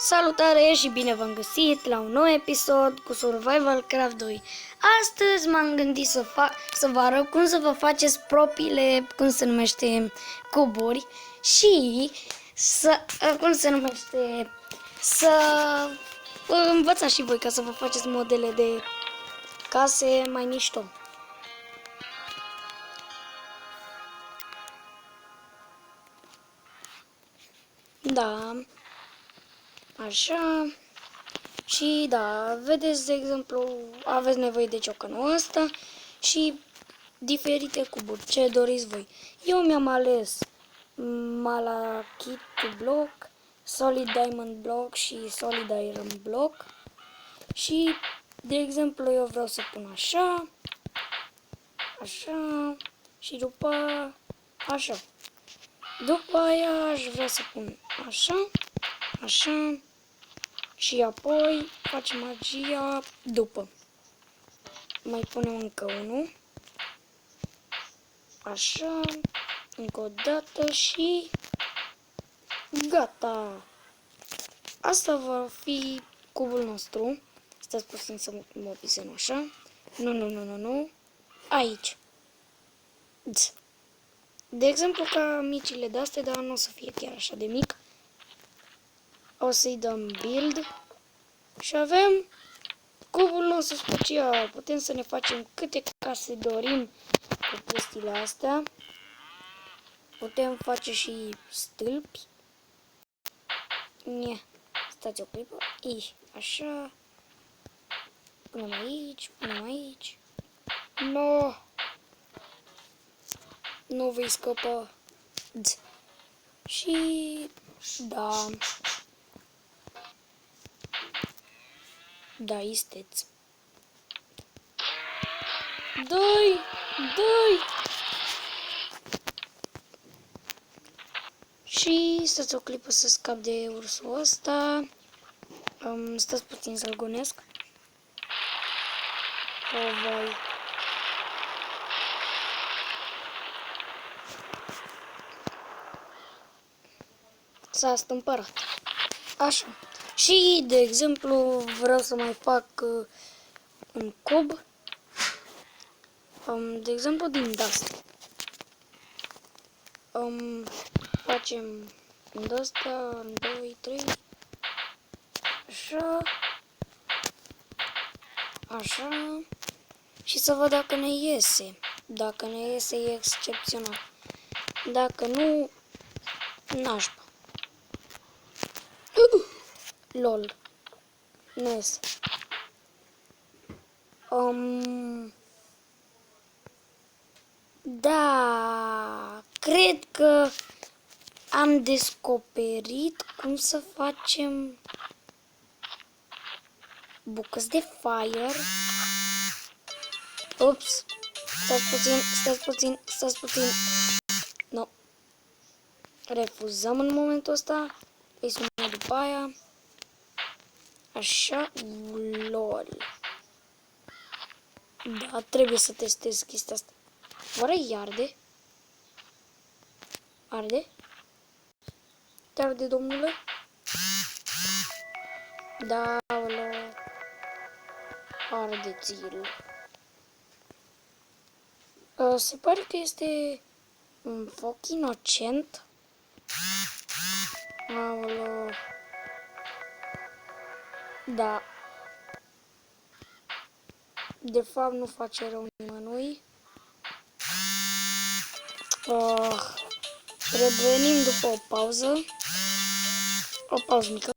Salutare și bine v-am găsit la un nou episod cu Survival Craft 2. Astăzi m-am gândit să vă arăt cum să vă faceți propriile, cum se numește, cuburi și să învățați și voi ca să vă faceți modele de case mai mișto. Da. Așa. Și da, vedeți, de exemplu, aveți nevoie de ciocanul ăsta și diferite cuburi, ce doriți voi. Eu mi-am ales Malachite Block, Solid Diamond Block și Solid Iron Block. Și, de exemplu, eu vreau să pun așa, așa și după așa. După aia aș vrea să pun așa, așa. Și apoi facem magia după. Mai punem încă unul. Așa. Încă o dată și gata. Asta va fi cubul nostru. Stați puțin să mă pisem așa. Nu. Aici. De exemplu, ca micile de-astea, dar nu o să fie chiar așa de mic. O să-i dăm build și avem cubul nostru special. Putem să ne facem câte case dorim cu chestiile astea. Putem face și stâlpi. Stați o clipă. Așa. Punem aici. No. Nu vei scăpa. Și da. Da, isteți. Doi! Și stați o clipă să scap de ursul ăsta. Stați puțin să-l gonesc. Vai. S-a stâmpărat. Așa. Și, de exemplu, vreau să mai fac un cub. De exemplu, din dust. Facem din ăsta, 2, 3. Așa. Așa. Și să văd dacă ne iese. Dacă ne iese, e excepțional. Dacă nu, nașpa. LOL. Nu iese. Da, cred că am descoperit cum să facem bucăți de fire. Ups, stați puțin. Nu. Refuzăm în momentul ăsta. Îi sunăm după aia. Așa, lol. Da, trebuie să testez chestia asta. Oare arde? Arde? Te arde, domnule? Da, arde-ți-l. Se pare că este un foc inocent. Aoleu. Da. De fapt nu face rău nimănui. Revenim după o pauză. O pauză mică.